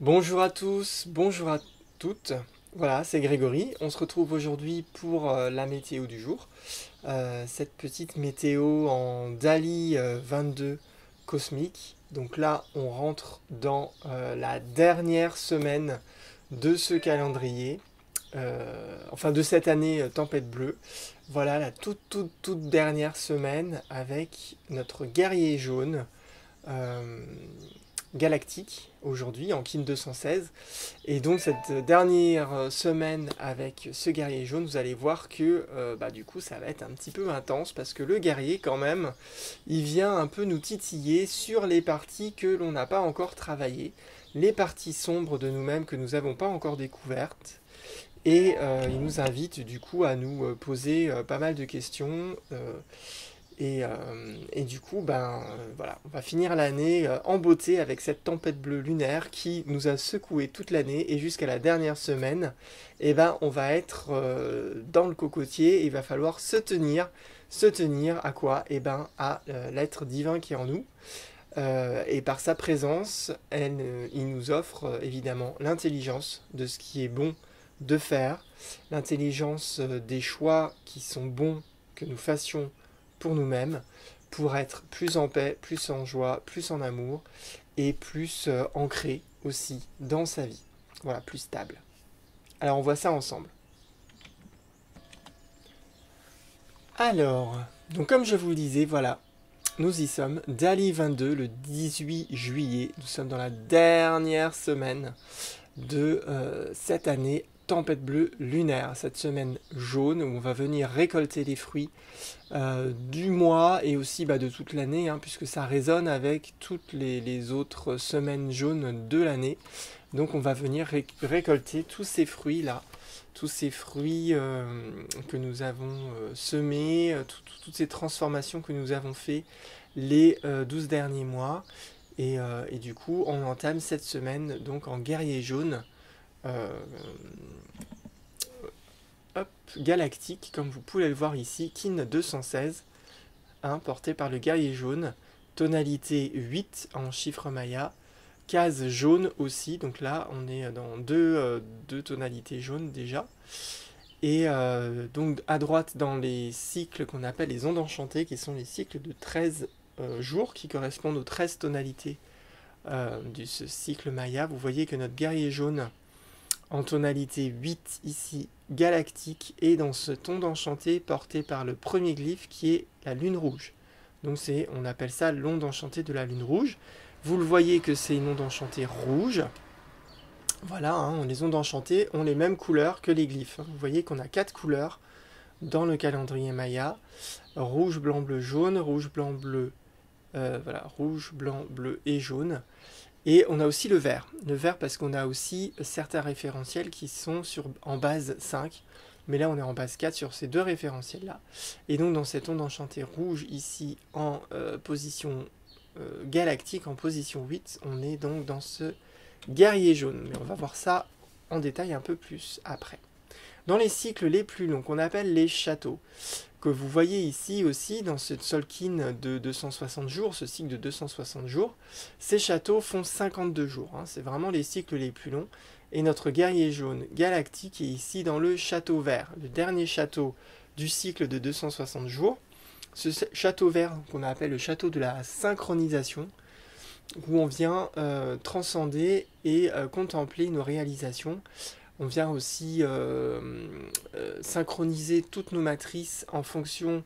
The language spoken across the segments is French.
Bonjour à tous, bonjour à toutes. Voilà, c'est Grégory. On se retrouve aujourd'hui pour la météo du jour. Cette petite météo en DALI 22 cosmique. Donc là, on rentre dans la dernière semaine de ce calendrier. Enfin de cette année Tempête Bleue. Voilà la toute dernière semaine avec notre guerrier jaune. euh, Galactique aujourd'hui en Kin 216. Et donc cette dernière semaine avec ce guerrier jaune, vous allez voir que du coup ça va être un petit peu intense parce que le guerrier quand même, il vient un peu nous titiller sur les parties que l'on n'a pas encore travaillées, les parties sombres de nous-mêmes que nous n'avons pas encore découvertes. Et il nous invite du coup à nous poser pas mal de questions. Et du coup, voilà, on va finir l'année en beauté avec cette tempête bleue lunaire qui nous a secoué toute l'année et jusqu'à la dernière semaine, on va être dans le cocotier et il va falloir se tenir à quoi? À l'être divin qui est en nous. Et par sa présence, il nous offre évidemment l'intelligence de ce qui est bon de faire, l'intelligence des choix qui sont bons que nous fassions pour nous-mêmes, pour être plus en paix, plus en joie, plus en amour et plus ancré aussi dans sa vie. Voilà, plus stable. Alors on voit ça ensemble. Alors, donc comme je vous le disais, voilà, nous y sommes. DALI 22, le 18 juillet. Nous sommes dans la dernière semaine de cette année tempête bleue lunaire, cette semaine jaune où on va venir récolter les fruits du mois et aussi de toute l'année, hein, puisque ça résonne avec toutes les autres semaines jaunes de l'année. Donc on va venir récolter tous ces fruits-là, tous ces fruits que nous avons semés, toutes ces transformations que nous avons fait les 12 derniers mois. Et du coup, on entame cette semaine donc en guerrier jaune. euh, Hop, galactique, comme vous pouvez le voir ici, Kin 216, hein, porté par le guerrier jaune, tonalité 8 en chiffre maya, case jaune aussi, donc là on est dans deux tonalités jaunes déjà. Et donc à droite dans les cycles qu'on appelle les ondes enchantées, qui sont les cycles de 13 jours, qui correspondent aux 13 tonalités de ce cycle maya, vous voyez que notre guerrier jaune en tonalité 8 ici, galactique, et dans ce ton enchanté porté par le premier glyphe qui est la lune rouge. Donc on appelle ça l'onde enchantée de la lune rouge. Vous le voyez que c'est une onde enchantée rouge. Voilà, hein, les ondes enchantées ont les mêmes couleurs que les glyphes. Vous voyez qu'on a 4 couleurs dans le calendrier maya. Rouge, blanc, bleu, jaune, rouge, blanc, bleu, voilà, rouge, blanc, bleu et jaune. Et on a aussi le vert parce qu'on a aussi certains référentiels qui sont en base 5, mais là on est en base 4 sur ces deux référentiels-là. Et donc dans cette onde enchantée rouge ici en position galactique, en position 8, on est donc dans ce guerrier jaune. Mais on va voir ça en détail un peu plus après. Dans les cycles les plus longs, qu'on appelle les châteaux, que vous voyez ici aussi dans ce Tzolk'in de 260 jours, ce cycle de 260 jours, ces châteaux font 52 jours, hein, c'est vraiment les cycles les plus longs, et notre guerrier jaune galactique est ici dans le château vert, le dernier château du cycle de 260 jours, ce château vert qu'on appelle le château de la synchronisation, où on vient transcender et contempler nos réalisations. On vient aussi synchroniser toutes nos matrices en fonction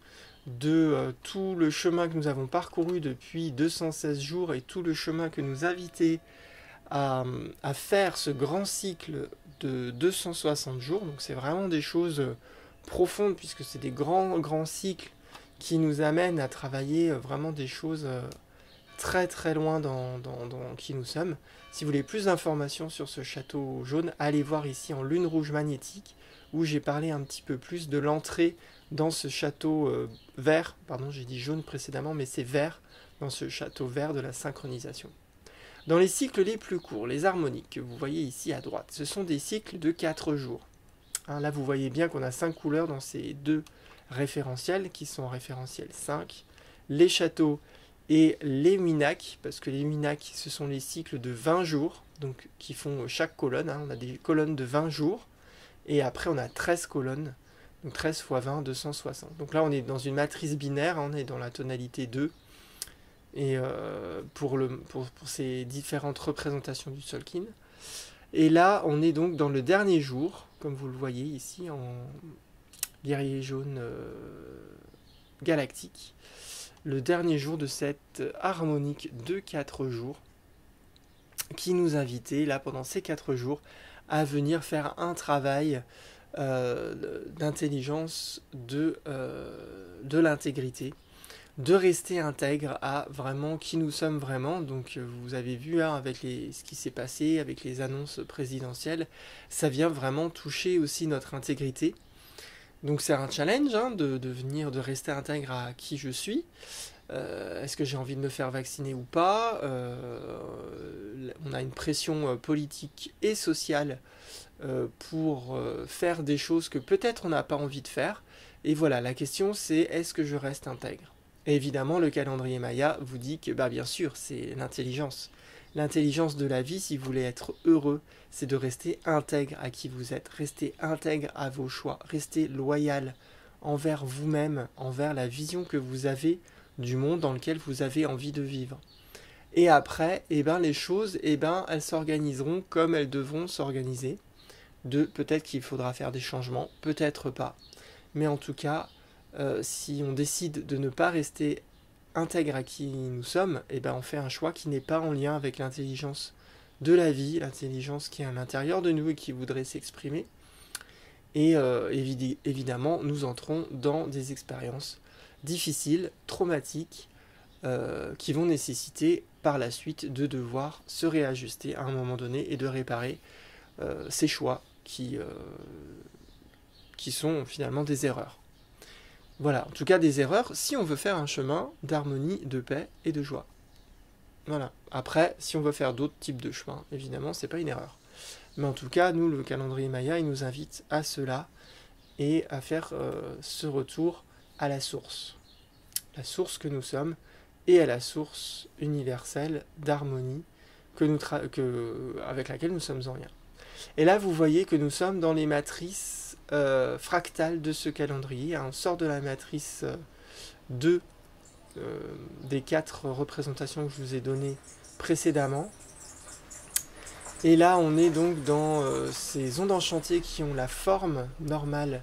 de tout le chemin que nous avons parcouru depuis 216 jours et tout le chemin que nous invitait à faire ce grand cycle de 260 jours. Donc c'est vraiment des choses profondes puisque c'est des grands cycles qui nous amènent à travailler vraiment des choses très très loin dans qui nous sommes. Si vous voulez plus d'informations sur ce château jaune, allez voir ici en lune rouge magnétique, où j'ai parlé un petit peu plus de l'entrée dans ce château vert, pardon j'ai dit jaune précédemment, mais c'est vert, dans ce château vert de la synchronisation. Dans les cycles les plus courts, les harmoniques, que vous voyez ici à droite, ce sont des cycles de 4 jours. Hein, là vous voyez bien qu'on a 5 couleurs dans ces deux référentiels, qui sont en référentiel 5. Les châteaux et les Winak, parce que les Winak, ce sont les cycles de 20 jours, donc qui font chaque colonne, hein. On a des colonnes de 20 jours, et après on a 13 colonnes, donc 13 x 20, 260. Donc là on est dans une matrice binaire, hein, on est dans la tonalité 2, et pour ces différentes représentations du Tzolk'in. Et là on est donc dans le dernier jour, comme vous le voyez ici, en guerrier jaune galactique, le dernier jour de cette harmonique de 4 jours, qui nous invitait là pendant ces 4 jours à venir faire un travail d'intelligence, de l'intégrité, de rester intègre à vraiment qui nous sommes vraiment. Donc vous avez vu hein, avec ce qui s'est passé, avec les annonces présidentielles, ça vient vraiment toucher aussi notre intégrité. Donc c'est un challenge hein, de rester intègre à qui je suis. Est-ce que j'ai envie de me faire vacciner ou pas? On a une pression politique et sociale pour faire des choses que peut-être on n'a pas envie de faire. Et voilà, la question c'est est-ce que je reste intègre? Et évidemment, le calendrier Maya vous dit que bah, bien sûr, c'est l'intelligence. L'intelligence de la vie, si vous voulez être heureux, c'est de rester intègre à qui vous êtes, rester intègre à vos choix, rester loyal envers vous-même, envers la vision que vous avez du monde dans lequel vous avez envie de vivre. Et après, eh ben, les choses, eh ben, elles s'organiseront comme elles devront s'organiser. Peut-être qu'il faudra faire des changements, peut-être pas. Mais en tout cas, si on décide de ne pas rester intègre à qui nous sommes, eh ben, on fait un choix qui n'est pas en lien avec l'intelligence de la vie, l'intelligence qui est à l'intérieur de nous et qui voudrait s'exprimer. Et évidemment, nous entrons dans des expériences difficiles, traumatiques, qui vont nécessiter par la suite de devoir se réajuster à un moment donné et de réparer ces choix qui sont finalement des erreurs. Voilà, en tout cas des erreurs si on veut faire un chemin d'harmonie, de paix et de joie. Voilà. Après, si on veut faire d'autres types de chemins, évidemment, c'est pas une erreur. Mais en tout cas, nous, le calendrier Maya, il nous invite à cela et à faire ce retour à la source que nous sommes, et à la source universelle d'harmonie avec laquelle nous sommes en lien. Et là, vous voyez que nous sommes dans les matrices fractales de ce calendrier. On sort de la matrice 2 des 4 représentations que je vous ai données précédemment. Et là, on est donc dans ces ondes enchantées qui ont la forme normale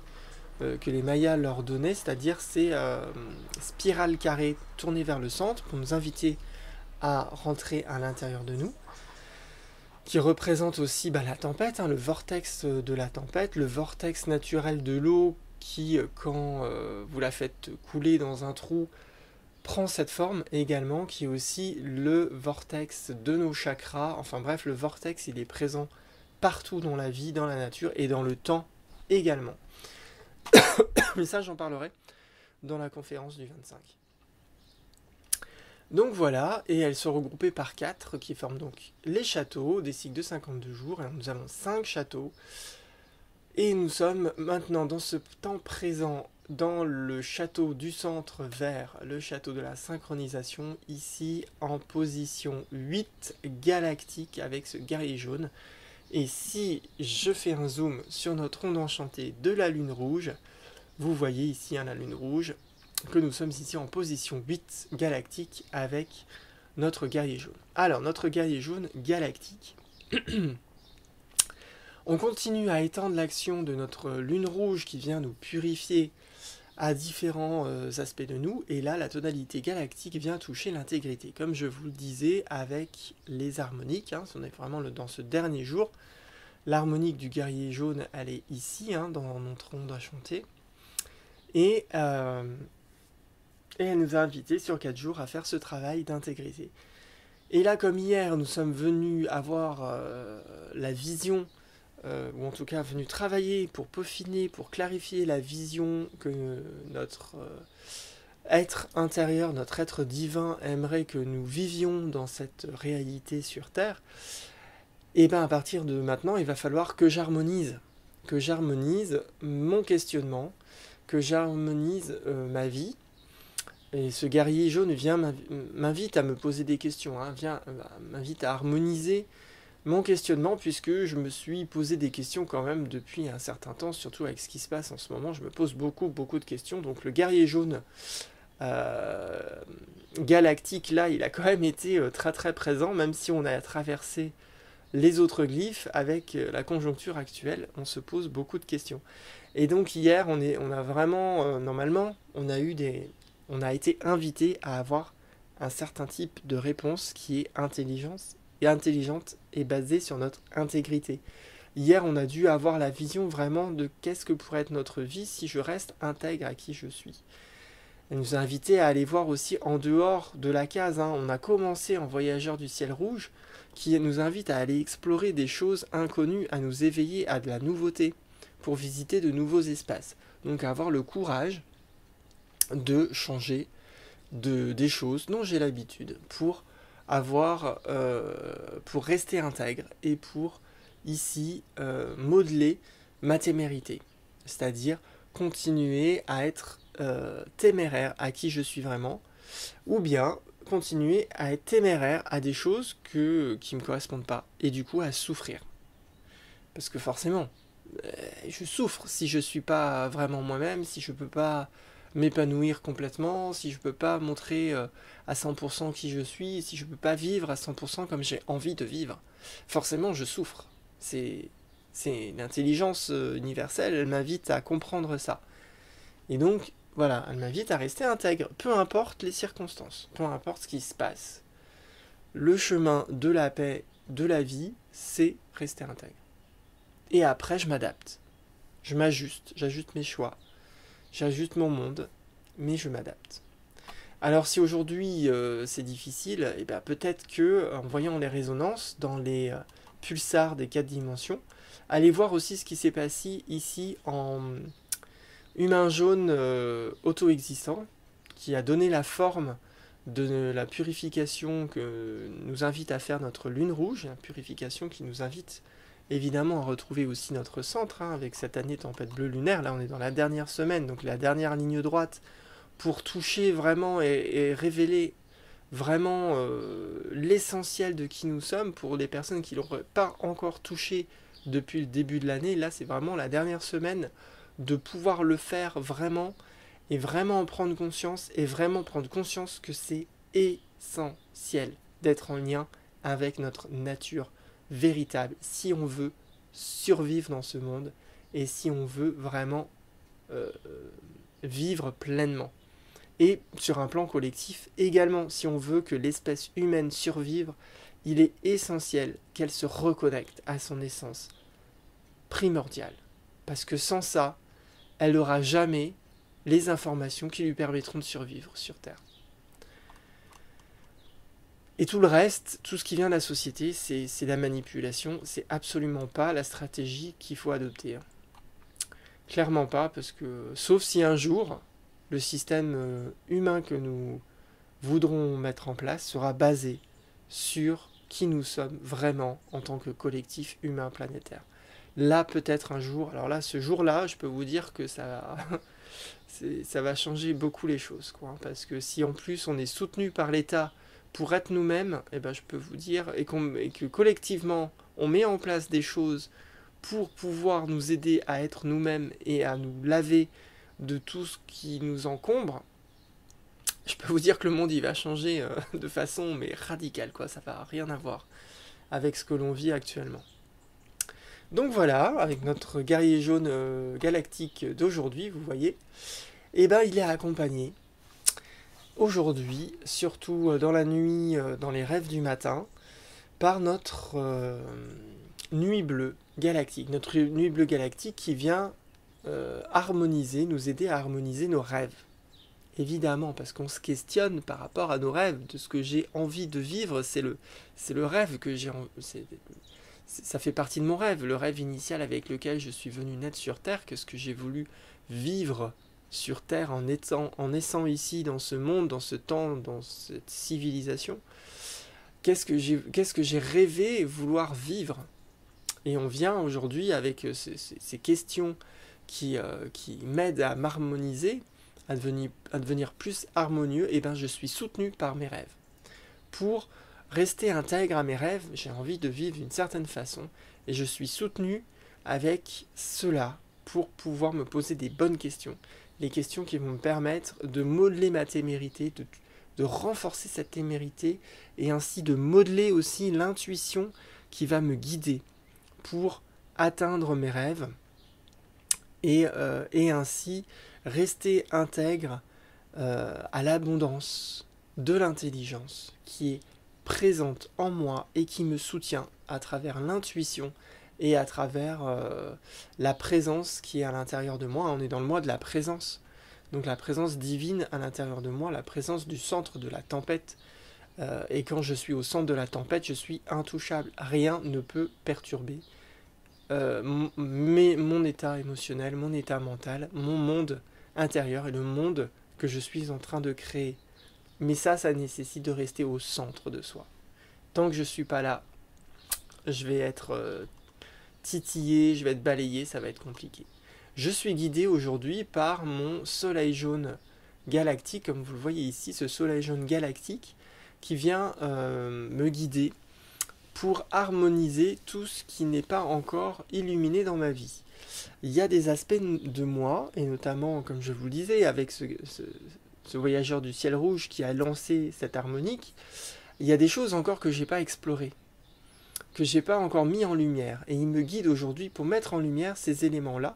que les Mayas leur donnaient, c'est-à-dire ces spirales carrées tournées vers le centre pour nous inviter à rentrer à l'intérieur de nous, qui représente aussi la tempête, hein, le vortex de la tempête, le vortex naturel de l'eau qui, quand vous la faites couler dans un trou, prend cette forme également, qui est aussi le vortex de nos chakras. Enfin bref, le vortex, il est présent partout dans la vie, dans la nature et dans le temps également. Mais ça, j'en parlerai dans la conférence du 25. Donc voilà, et elles sont regroupées par 4 qui forment donc les châteaux, des cycles de 52 jours. Alors nous avons 5 châteaux. Et nous sommes maintenant dans ce temps présent dans le château du centre vers le château de la synchronisation, ici en position 8 galactique avec ce guerrier jaune. Et si je fais un zoom sur notre onde enchantée de la lune rouge, vous voyez ici la lune rouge, que nous sommes ici en position 8 galactique avec notre guerrier jaune. Alors, notre guerrier jaune galactique, on continue à étendre l'action de notre lune rouge qui vient nous purifier à différents aspects de nous, et là, la tonalité galactique vient toucher l'intégrité. Comme je vous le disais avec les harmoniques, hein, on est vraiment dans ce dernier jour, l'harmonique du guerrier jaune, elle est ici, hein, dans notre onde enchantée, et elle nous a invités sur 4 jours à faire ce travail d'intégrité. Et là, comme hier, nous sommes venus avoir la vision, ou en tout cas venus travailler pour peaufiner, pour clarifier la vision que notre être intérieur, notre être divin aimerait que nous vivions dans cette réalité sur Terre, et bien à partir de maintenant, il va falloir que j'harmonise mon questionnement, que j'harmonise ma vie, Et ce guerrier jaune m'invite à me poser des questions, hein, m'invite à harmoniser mon questionnement, puisque je me suis posé des questions quand même depuis un certain temps, surtout avec ce qui se passe en ce moment. Je me pose beaucoup de questions. Donc le guerrier jaune euh, galactique, là, il a quand même été très très présent, même si on a traversé les autres glyphes. Avec la conjoncture actuelle, on se pose beaucoup de questions. Et donc hier, on a vraiment, normalement, on a été invité à avoir un certain type de réponse qui est intelligente et basée sur notre intégrité. Hier, on a dû avoir la vision vraiment de qu'est-ce que pourrait être notre vie si je reste intègre à qui je suis. Elle nous a invités à aller voir aussi en dehors de la case, hein. On a commencé en Voyageurs du ciel rouge, qui nous invite à aller explorer des choses inconnues, à nous éveiller à de la nouveauté, pour visiter de nouveaux espaces. Donc avoir le courage de changer des choses dont j'ai l'habitude pour pour rester intègre et pour ici modeler ma témérité, c'est-à-dire continuer à être téméraire à qui je suis vraiment, ou bien continuer à être téméraire à des choses qui ne me correspondent pas, et du coup à souffrir. Parce que forcément, je souffre si je ne suis pas vraiment moi-même, si je ne peux pas m'épanouir complètement, si je ne peux pas montrer à 100% qui je suis, si je ne peux pas vivre à 100% comme j'ai envie de vivre. Forcément, je souffre. C'est l'intelligence universelle, elle m'invite à comprendre ça. Et donc, voilà, elle m'invite à rester intègre, peu importe les circonstances, peu importe ce qui se passe. Le chemin de la paix, de la vie, c'est rester intègre. Et après, je m'adapte. Je m'ajuste, j'ajuste mes choix, j'ajuste mon monde, mais je m'adapte. Alors si aujourd'hui c'est difficile, et ben peut-être que en voyant les résonances dans les pulsars des 4 dimensions, allez voir aussi ce qui s'est passé ici en humain jaune auto-existant, qui a donné la forme de la purification que nous invite à faire notre lune rouge, la purification qui nous invite évidemment à retrouver aussi notre centre, hein, avec cette année tempête bleue lunaire. Là on est dans la dernière semaine, donc la dernière ligne droite, pour toucher vraiment et révéler vraiment l'essentiel de qui nous sommes. Pour les personnes qui ne l'auraient pas encore touché depuis le début de l'année, là c'est vraiment la dernière semaine de pouvoir le faire vraiment, et vraiment en prendre conscience, et vraiment prendre conscience que c'est essentiel d'être en lien avec notre nature véritable, si on veut survivre dans ce monde, et si on veut vraiment vivre pleinement. Et sur un plan collectif également, si on veut que l'espèce humaine survive, il est essentiel qu'elle se reconnecte à son essence primordiale. Parce que sans ça, elle n'aura jamais les informations qui lui permettront de survivre sur Terre. Et tout le reste, tout ce qui vient de la société, c'est la manipulation, c'est absolument pas la stratégie qu'il faut adopter. Clairement pas, parce que, sauf si un jour, le système humain que nous voudrons mettre en place sera basé sur qui nous sommes vraiment en tant que collectif humain planétaire. Là, peut-être un jour, alors là, ce jour-là, je peux vous dire que ça va changer beaucoup les choses, quoi, parce que si en plus on est soutenu par l'État pour être nous-mêmes, eh ben, je peux vous dire, et que collectivement, on met en place des choses pour pouvoir nous aider à être nous-mêmes et à nous laver de tout ce qui nous encombre, je peux vous dire que le monde il va changer de façon mais radicale, quoi. Ça va rien avoir avec ce que l'on vit actuellement. Donc voilà, avec notre guerrier jaune galactique d'aujourd'hui, vous voyez, et ben il est accompagné aujourd'hui, surtout dans la nuit, dans les rêves du matin, par notre nuit bleue galactique. Notre nuit bleue galactique qui vient harmoniser, nous aider à harmoniser nos rêves. Évidemment, parce qu'on se questionne par rapport à nos rêves, de ce que j'ai envie de vivre, c'est le rêve que j'ai ça fait partie de mon rêve, le rêve initial avec lequel je suis venu naître sur Terre, qu'est-ce que j'ai voulu vivre sur Terre en naissant ici, dans ce monde, dans ce temps, dans cette civilisation. Qu'est-ce que j'ai rêvé vouloir vivre. Et on vient aujourd'hui avec ces questions qui m'aident à m'harmoniser, à devenir plus harmonieux, et ben je suis soutenu par mes rêves. Pour rester intègre à mes rêves, j'ai envie de vivre d'une certaine façon, et je suis soutenu avec cela pour pouvoir me poser des bonnes questions, les questions qui vont me permettre de modeler ma témérité, de renforcer cette témérité, et ainsi de modeler aussi l'intuition qui va me guider pour atteindre mes rêves, et ainsi rester intègre à l'abondance de l'intelligence qui est présente en moi et qui me soutient à travers l'intuition et à travers la présence qui est à l'intérieur de moi. On est dans le mois de la présence, donc la présence divine à l'intérieur de moi, la présence du centre de la tempête. Et quand je suis au centre de la tempête, je suis intouchable. Rien ne peut perturber mon état émotionnel, mon état mental, mon monde intérieur et le monde que je suis en train de créer. Mais ça nécessite de rester au centre de soi. Tant que je ne suis pas là, je vais être titillé, je vais être balayé, ça va être compliqué. Je suis guidé aujourd'hui par mon soleil jaune galactique, comme vous le voyez ici, ce soleil jaune galactique qui vient me guider pour harmoniser tout ce qui n'est pas encore illuminé dans ma vie. Il y a des aspects de moi, et notamment, comme je vous le disais, avec ce voyageur du ciel rouge qui a lancé cette harmonique, il y a des choses encore que je n'ai pas explorées, que je n'ai pas encore mis en lumière. Et il me guide aujourd'hui pour mettre en lumière ces éléments-là,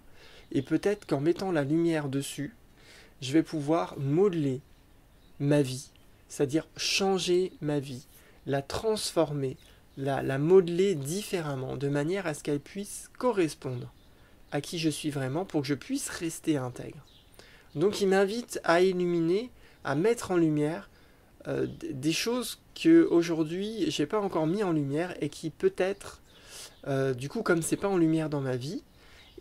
et peut-être qu'en mettant la lumière dessus, je vais pouvoir modeler ma vie, c'est-à-dire changer ma vie, la transformer, la modeler différemment, de manière à ce qu'elle puisse correspondre à qui je suis vraiment, pour que je puisse rester intègre. Donc il m'invite à illuminer, à mettre en lumière des choses que aujourd'hui j'ai pas encore mis en lumière, et qui peut-être, du coup, comme c'est pas en lumière dans ma vie,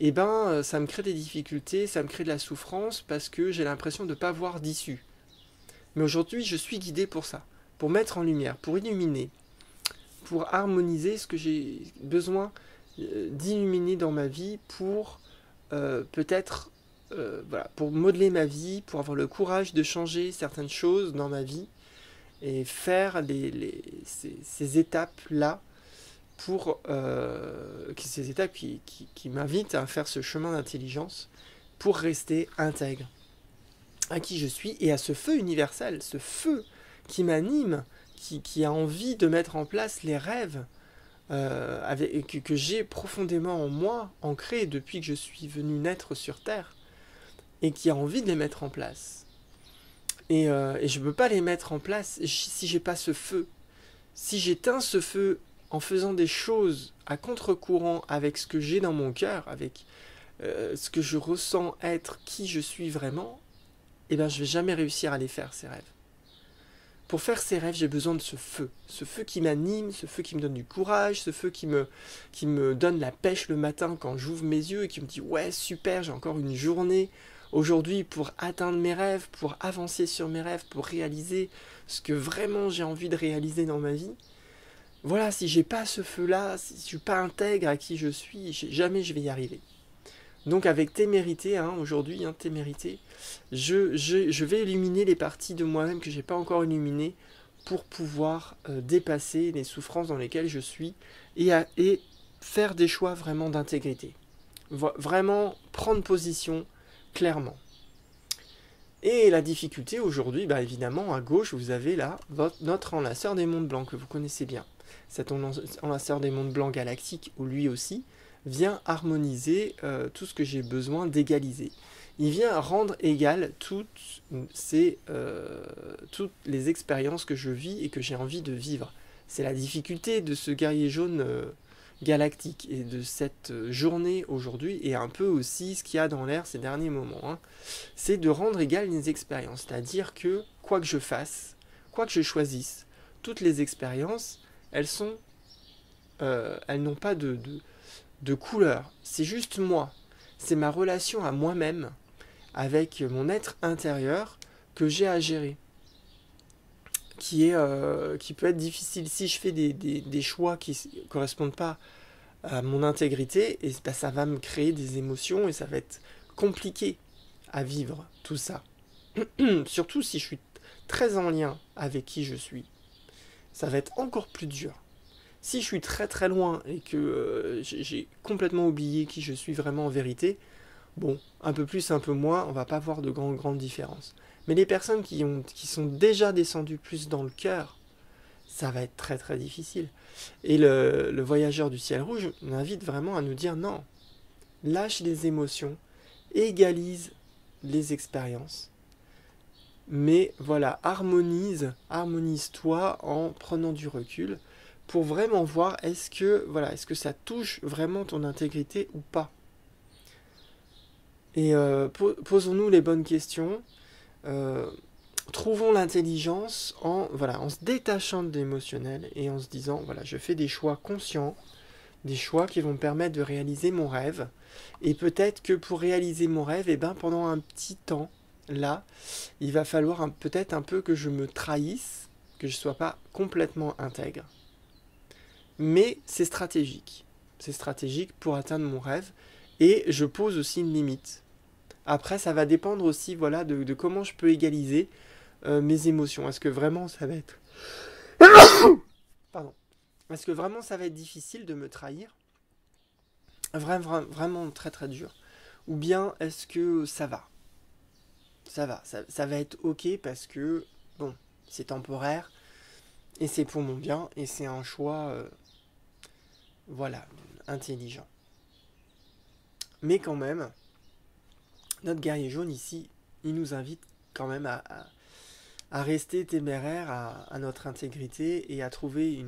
et ben ça me crée des difficultés, ça me crée de la souffrance, parce que j'ai l'impression de ne pas voir d'issue. Mais aujourd'hui je suis guidé pour ça, pour mettre en lumière, pour illuminer, pour harmoniser ce que j'ai besoin d'illuminer dans ma vie, pour peut-être pour modeler ma vie, pour avoir le courage de changer certaines choses dans ma vie, et faire ces étapes-là, pour ces étapes qui m'invitent à faire ce chemin d'intelligence pour rester intègre à qui je suis et à ce feu universel, ce feu qui m'anime, qui a envie de mettre en place les rêves que j'ai profondément en moi, ancrés depuis que je suis venu naître sur Terre, et qui a envie de les mettre en place. Et je ne peux pas les mettre en place si j'ai pas ce feu. Si j'éteins ce feu en faisant des choses à contre-courant avec ce que j'ai dans mon cœur, avec ce que je ressens être qui je suis vraiment, eh ben je ne vais jamais réussir à les faire, ces rêves. Pour faire ces rêves, j'ai besoin de ce feu qui m'anime, ce feu qui me donne du courage, ce feu qui me donne la pêche le matin quand j'ouvre mes yeux et qui me dit « Ouais, super, j'ai encore une journée aujourd'hui pour atteindre mes rêves, pour avancer sur mes rêves, pour réaliser ce que vraiment j'ai envie de réaliser dans ma vie. » Voilà, si j'ai pas ce feu-là, si je suis pas intègre à qui je suis, jamais je vais y arriver. Donc avec témérité, aujourd'hui, témérité, je vais illuminer les parties de moi-même que j'ai pas encore illuminées, pour pouvoir dépasser les souffrances dans lesquelles je suis, et faire des choix vraiment d'intégrité. Vraiment prendre position clairement. Et la difficulté aujourd'hui, évidemment, à gauche, vous avez là notre enlaceur des mondes blancs que vous connaissez bien. Cet enlaceur des mondes blancs galactiques, où lui aussi vient harmoniser tout ce que j'ai besoin d'égaliser. Il vient rendre égal toutes les expériences que je vis et que j'ai envie de vivre. C'est la difficulté de ce guerrier jaune galactique et de cette journée aujourd'hui, et un peu aussi ce qu'il y a dans l'air ces derniers moments. C'est de rendre égal les expériences. C'est-à-dire que, quoi que je fasse, quoi que je choisisse, toutes les expériences, elles n'ont pas de couleur. C'est juste moi. C'est ma relation à moi-même, avec mon être intérieur, que j'ai à gérer, qui peut être difficile. Si je fais des choix qui ne correspondent pas à mon intégrité, et ça va me créer des émotions, et ça va être compliqué à vivre, tout ça. Surtout si je suis très en lien avec qui je suis, ça va être encore plus dur. Si je suis très très loin et que j'ai complètement oublié qui je suis vraiment en vérité, bon, un peu plus, un peu moins, on va pas voir de grandes différences. Mais les personnes qui sont déjà descendues plus dans le cœur, ça va être très très difficile. Et le voyageur du ciel rouge m'invite vraiment à nous dire non, lâche les émotions, égalise les expériences. Mais voilà, harmonise-toi en prenant du recul pour vraiment voir est-ce que ça touche vraiment ton intégrité ou pas. Et posons-nous les bonnes questions. euh, Trouvons l'intelligence en se détachant de l'émotionnel et en se disant, voilà, je fais des choix conscients, des choix qui vont me permettre de réaliser mon rêve. Et peut-être que pour réaliser mon rêve, eh ben, pendant un petit temps, là, il va falloir peut-être un peu que je me trahisse, que je ne sois pas complètement intègre. Mais c'est stratégique. C'est stratégique pour atteindre mon rêve. Et je pose aussi une limite. Après, ça va dépendre aussi voilà, de comment je peux égaliser mes émotions. Est-ce que vraiment ça va être... Pardon. Est-ce que vraiment ça va être difficile de me trahir? Vraiment très très dur. Ou bien est-ce que ça va? Ça va être ok parce que, bon, c'est temporaire, et c'est pour mon bien, et c'est un choix, voilà, intelligent. Mais quand même, notre guerrier jaune ici, il nous invite quand même à rester téméraire à notre intégrité et à trouver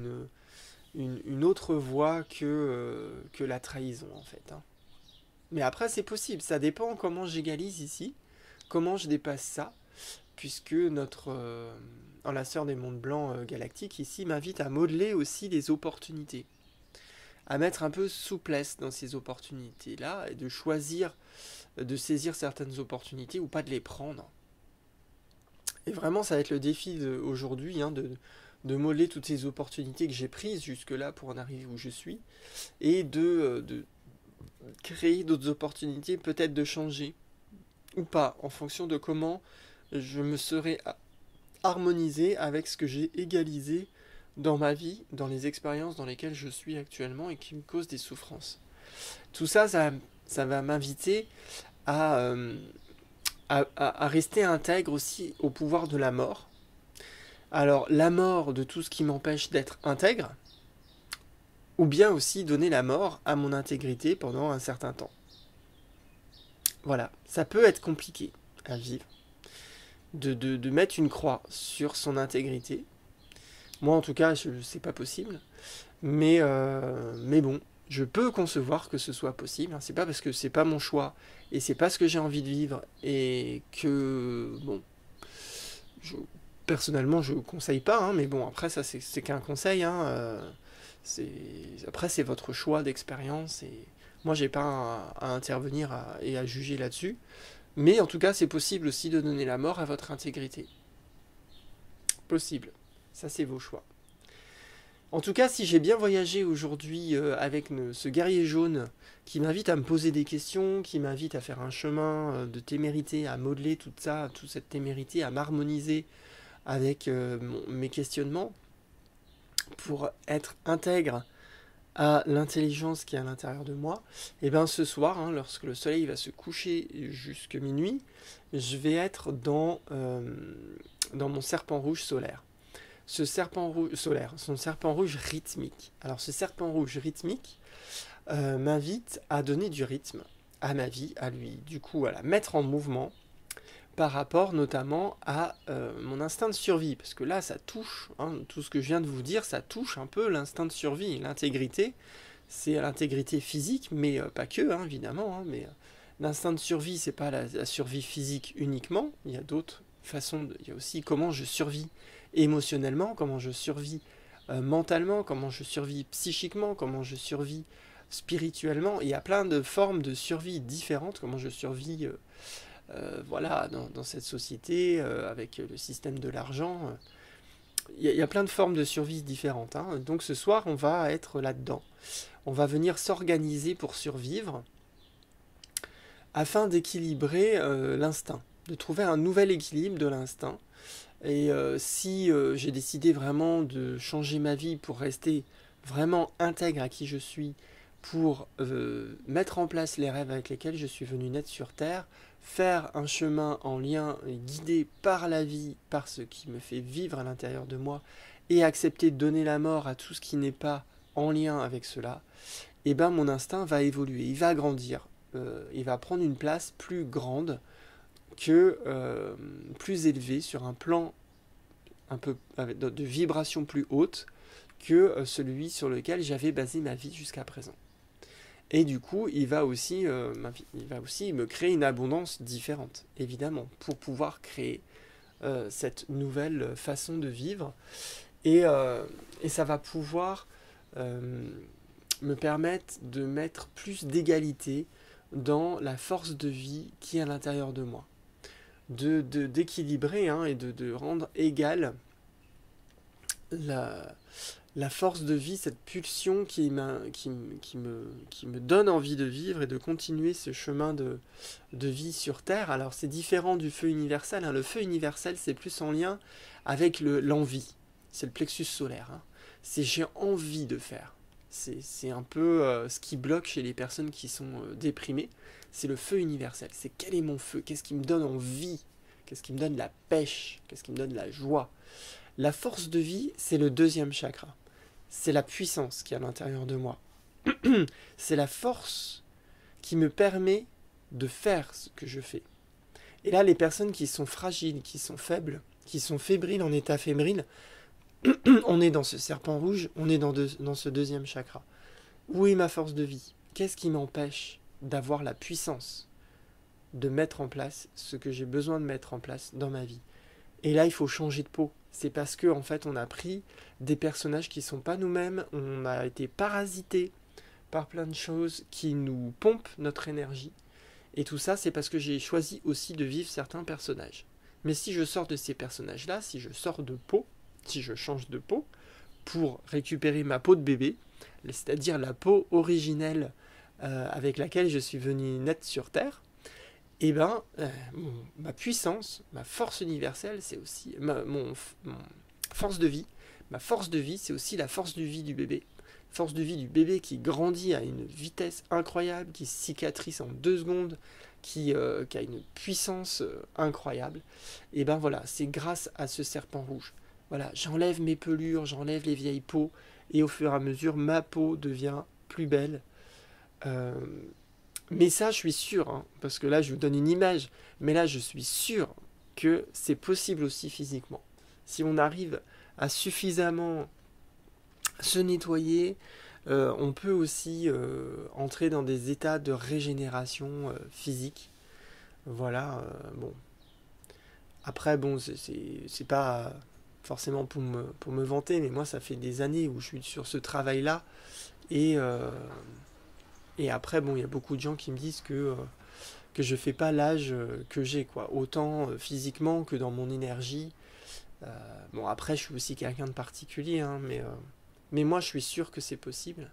une autre voie que la trahison en fait. Hein. Mais après c'est possible, ça dépend comment j'égalise ici, comment je dépasse ça, puisque notre enlaceur des mondes blancs galactiques ici m'invite à modeler aussi les opportunités, à mettre un peu souplesse dans ces opportunités-là et de choisir, de saisir certaines opportunités ou pas de les prendre. Et vraiment, ça va être le défi aujourd'hui, hein, de modeler toutes ces opportunités que j'ai prises jusque-là pour en arriver où je suis, et de créer d'autres opportunités, peut-être de changer, ou pas, en fonction de comment je me serai harmonisé avec ce que j'ai égalisé dans ma vie, dans les expériences dans lesquelles je suis actuellement et qui me causent des souffrances. Tout ça, ça va m'inviter à, à rester intègre aussi au pouvoir de la mort. Alors, la mort de tout ce qui m'empêche d'être intègre, ou bien aussi donner la mort à mon intégrité pendant un certain temps. Voilà, ça peut être compliqué à vivre, de mettre une croix sur son intégrité. Moi, en tout cas, c'est pas possible. Mais bon, je peux concevoir que ce soit possible. Hein. C'est pas parce que c'est pas mon choix et c'est pas ce que j'ai envie de vivre et que, bon, personnellement, je conseille pas. Hein, mais bon, après, ça, c'est qu'un conseil. Hein, après, c'est votre choix d'expérience et moi, j'ai pas à intervenir et à juger là-dessus. Mais en tout cas, c'est possible aussi de donner la mort à votre intégrité. Possible. Ça, c'est vos choix. En tout cas, si j'ai bien voyagé aujourd'hui avec ce guerrier jaune qui m'invite à me poser des questions, qui m'invite à faire un chemin de témérité, à modeler tout ça, toute cette témérité, à m'harmoniser avec mes questionnements pour être intègre à l'intelligence qui est à l'intérieur de moi, et bien ce soir, hein, lorsque le soleil va se coucher jusque minuit, je vais être dans mon serpent rouge solaire. Ce serpent rouge solaire, son serpent rouge rythmique. Alors ce serpent rouge rythmique m'invite à donner du rythme à ma vie, à lui, du coup à la mettre en mouvement par rapport notamment à mon instinct de survie. Parce que là, ça touche, hein, tout ce que je viens de vous dire, ça touche un peu l'instinct de survie. L'intégrité, c'est l'intégrité physique, mais pas que, hein, évidemment. Hein, mais l'instinct de survie, c'est pas la survie physique uniquement. Il y a d'autres façons. Il y a aussi comment je survis émotionnellement, comment je survis mentalement, comment je survis psychiquement, comment je survis spirituellement. Il y a plein de formes de survie différentes, comment je survis voilà, dans cette société, avec le système de l'argent. Il y a plein de formes de survie différentes. Hein. Donc ce soir, on va être là-dedans. On va venir s'organiser pour survivre afin d'équilibrer l'instinct. de trouver un nouvel équilibre de l'instinct. Et si j'ai décidé vraiment de changer ma vie pour rester vraiment intègre à qui je suis, pour mettre en place les rêves avec lesquels je suis venu naître sur Terre, faire un chemin en lien et guidé par la vie, par ce qui me fait vivre à l'intérieur de moi, et accepter de donner la mort à tout ce qui n'est pas en lien avec cela, et ben mon instinct va évoluer, il va grandir, il va prendre une place plus grande que plus élevée sur un plan un peu de vibration plus haute que celui sur lequel j'avais basé ma vie jusqu'à présent. Et du coup, il va aussi me créer une abondance différente, évidemment, pour pouvoir créer cette nouvelle façon de vivre. Et ça va pouvoir me permettre de mettre plus d'égalité dans la force de vie qui est à l'intérieur de moi. D'équilibrer et de rendre égale la force de vie, cette pulsion qui me donne envie de vivre et de continuer ce chemin de vie sur Terre. Alors c'est différent du feu universel. Le feu universel, c'est plus en lien avec l'envie. C'est le plexus solaire. C'est j'ai envie de faire. C'est un peu ce qui bloque chez les personnes qui sont déprimées. C'est le feu universel. C'est quel est mon feu? Qu'est-ce qui me donne envie? Qu'est-ce qui me donne la pêche? Qu'est-ce qui me donne la joie? La force de vie, c'est le deuxième chakra. C'est la puissance qui est à l'intérieur de moi. C'est la force qui me permet de faire ce que je fais. Et là, les personnes qui sont fragiles, qui sont faibles, qui sont fébriles, en état fébrile, on est dans ce serpent rouge, on est dans ce deuxième chakra. Où est ma force de vie? Qu'est-ce qui m'empêche d'avoir la puissance de mettre en place ce que j'ai besoin de mettre en place dans ma vie? Et là, il faut changer de peau. C'est parce que en fait, on a pris des personnages qui ne sont pas nous-mêmes, on a été parasité par plein de choses qui nous pompent notre énergie. Et tout ça, c'est parce que j'ai choisi aussi de vivre certains personnages. Mais si je sors de ces personnages-là, si je sors de peau, si je change de peau, pour récupérer ma peau de bébé, c'est-à-dire la peau originelle avec laquelle je suis venu naître sur Terre, et ben, ma puissance, ma force universelle, c'est aussi mon force de vie. Ma force de vie, c'est aussi la force de vie du bébé. Force de vie du bébé qui grandit à une vitesse incroyable, qui cicatrise en 2 secondes, qui a une puissance incroyable. Et ben voilà, c'est grâce à ce serpent rouge. Voilà, j'enlève mes pelures, j'enlève les vieilles peaux, et au fur et à mesure, ma peau devient plus belle. Mais ça, je suis sûr, parce que là, je vous donne une image, mais là, je suis sûr que c'est possible aussi physiquement. Si on arrive à suffisamment se nettoyer, on peut aussi entrer dans des états de régénération physique. Voilà, bon. Après, bon, c'est pas forcément pour me vanter, mais moi, ça fait des années où je suis sur ce travail-là, et après, bon, il y a beaucoup de gens qui me disent que je fais pas l'âge que j'ai, quoi. Autant physiquement que dans mon énergie. Bon, après, je suis aussi quelqu'un de particulier, mais moi, je suis sûr que c'est possible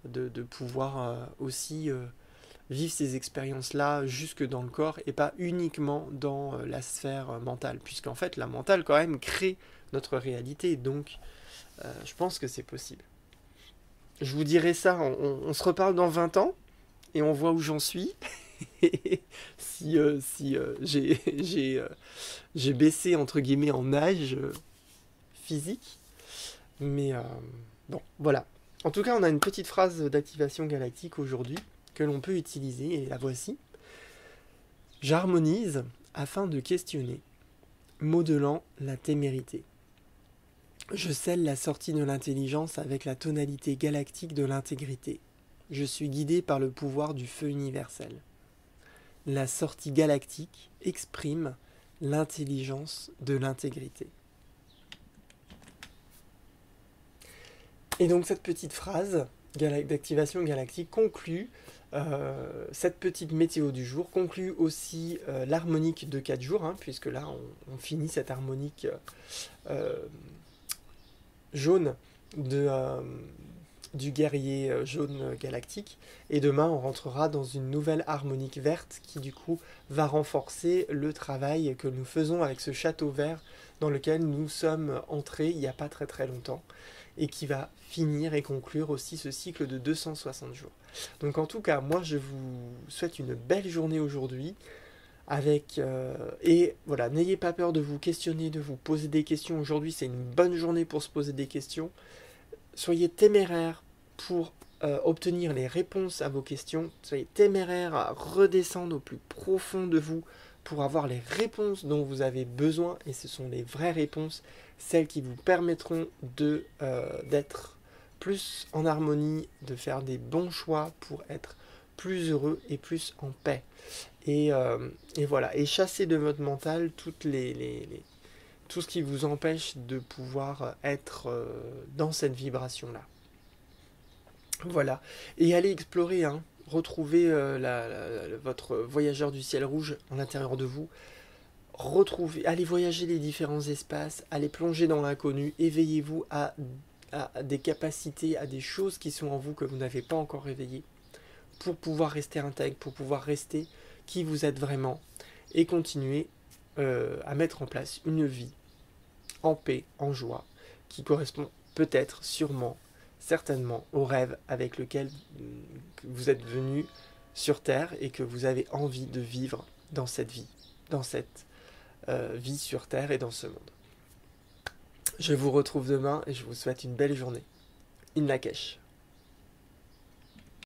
de pouvoir aussi vivre ces expériences-là jusque dans le corps et pas uniquement dans la sphère mentale. Puisqu'en fait, la mentale, quand même, crée notre réalité. Donc, je pense que c'est possible. Je vous dirai ça, on se reparle dans 20 ans et on voit où j'en suis. si j'ai baissé entre guillemets en âge physique. Mais bon, voilà. En tout cas, on a une petite phrase d'activation galactique aujourd'hui que l'on peut utiliser et la voici. J'harmonise afin de questionner, modelant la témérité. Je scelle la sortie de l'intelligence avec la tonalité galactique de l'intégrité. Je suis guidé par le pouvoir du feu universel. La sortie galactique exprime l'intelligence de l'intégrité. Et donc cette petite phrase d'activation galactique conclut cette petite météo du jour, conclut aussi l'harmonique de 4 jours, puisque là on finit cette harmonique jaune du guerrier jaune galactique. Et demain, on rentrera dans une nouvelle harmonique verte qui, du coup, va renforcer le travail que nous faisons avec ce château vert dans lequel nous sommes entrés il n'y a pas très très longtemps et qui va finir et conclure aussi ce cycle de 260 jours. Donc en tout cas, moi je vous souhaite une belle journée aujourd'hui et voilà, n'ayez pas peur de vous questionner, de vous poser des questions. Aujourd'hui, c'est une bonne journée pour se poser des questions. Soyez téméraires pour obtenir les réponses à vos questions. Soyez téméraires à redescendre au plus profond de vous pour avoir les réponses dont vous avez besoin. Et ce sont les vraies réponses, celles qui vous permettront d'être plus en harmonie, de faire des bons choix pour être plus heureux et plus en paix. Et voilà, et chassez de votre mental tout ce qui vous empêche de pouvoir être dans cette vibration-là. Voilà, et allez explorer, hein. Retrouvez votre voyageur du ciel rouge à l'intérieur de vous. Allez voyager les différents espaces, allez plonger dans l'inconnu, éveillez-vous à des capacités, à des choses qui sont en vous que vous n'avez pas encore réveillées, pour pouvoir rester intègre, pour pouvoir rester qui vous êtes vraiment, et continuer à mettre en place une vie en paix, en joie, qui correspond peut-être, sûrement, certainement au rêve avec lequel vous êtes venu sur Terre et que vous avez envie de vivre dans cette vie sur Terre et dans ce monde. Je vous retrouve demain et je vous souhaite une belle journée. In Lakesh.